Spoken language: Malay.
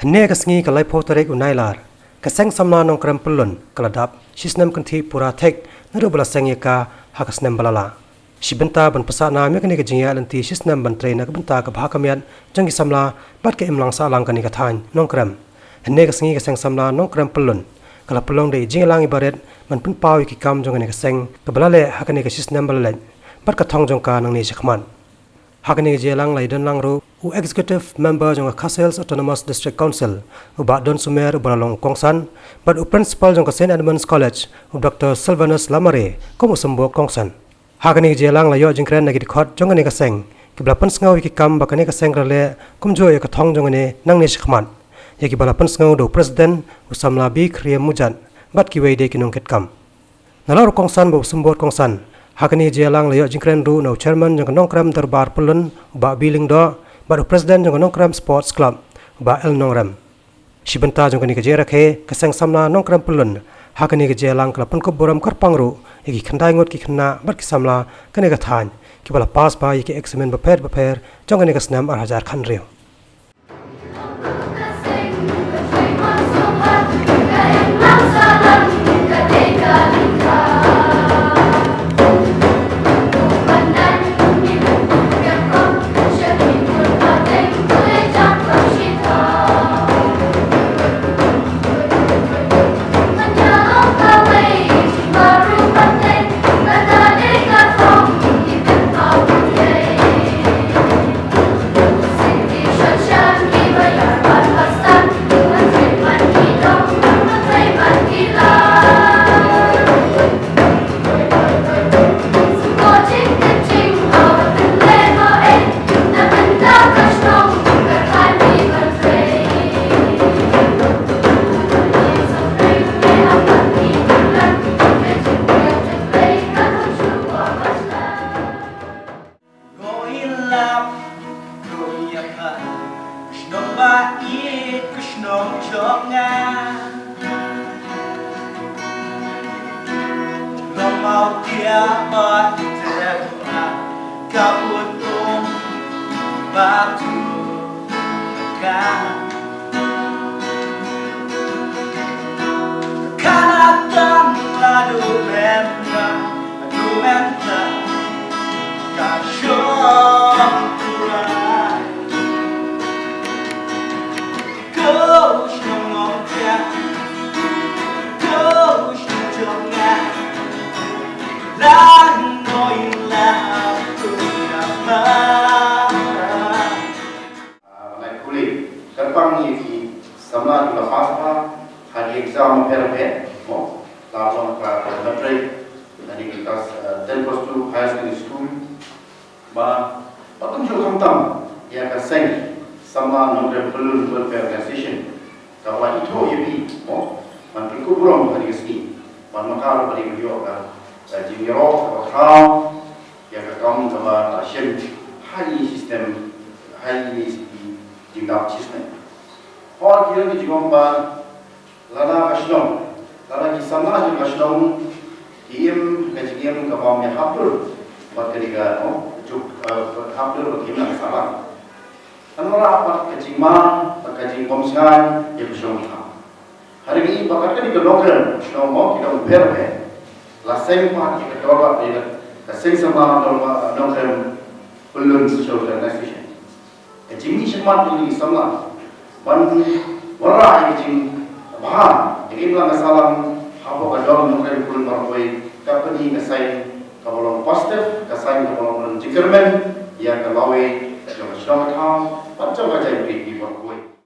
Hne ka sngi ka lai pho tarek unailar ka Seng Samla Nongkrem Pyllun kaladap Snem kanthi Pura thek naru bala Seng ka ha ka Snem balala Shibenta ban pasana me kani ka jinga lanti Snem ban train ka benta ka bhakamian jangi Samla bat ka imlang sa lang kani ka thain Nongkrem hne ka sngi ka Seng Samla Nongkrem Pyllun kala pulong de jingalang ibaret man pun pawi ki kam jongani ka Seng ka balale ha kani ka Snem balale bat ka thong jong ka nang ni shikman Hakani jelang lai dan langru u executive member jong Khasels Autonomous District Council u ba don sumer u balong kongsan but u principal jong St Edmunds College u Dr Sylvanus Lamare komu sembo kongsan Hakani jelang lai yo jingkren nagi khot jong ani ka Seng ki bla pan sngaw ki kam ba kani ka Seng rale kumjo ya ka thong jong ani nang ni shikman ya ki bala pan sngaw do president u Samla bi khriya mujan bat ki weide ki nong ket kam nalor kongsan bo sembo kongsan Hakani jelang layo jingkren ru no chairman jong Nongkrem darbar Pyllun ba biling do ba president jong Nongkrem sports club ba el Nongkrem Shibenta jong kani ka jera khe ka Seng Samla Nongkrem Pyllun Hakani ka jelang kala pun ko boram karpang ru igi khandai ngot ki khna bat ki Samla kani ka than ki bala pass ba ki examen ba pher jong kani ka Snem ar hajar khan reo Mau dia berterima kabut batu kan kanatan ladu menta Kynjoh Pura Kynjoh Nongkrem Kynjoh Lan noi la Pura Like kuli, karpang ni ki Samla di Lahasa hari exam perpet, mo, lawan ka matric, hari kita 10 plus 2 high school, ba, patung jo kamtam, ya ka Seng Samla Nongkrem Pyllun welfare organization, kalau itu yebi, mo, man berkuburan hari ini, man makar hari beliau ka Kynjoh atau yang kaum kepada Shem hari sistem hari tinggal sistem. Orang kira di jomba lana kasnom, lana kisana juga kasnom,kiem kajian kepada haful, berketiga juk haful berkena salah. Anora apa kajima, kajing komskan, yang kasnom. Hari ini bakatkan di Nongkrem, kasnom kita berpe. La Seng parti ke doa di la Seng Samla Nongkrem Pyllun social organization. Jimmy Shman ini Samla, bantu orang yang bahan, yang ilang salam apa kadang Nongkrem Pyllun marway company kasai kabolong positif, kasai kabolong jingkermen, yang kalawai yang sedang tahu macam macam beri people.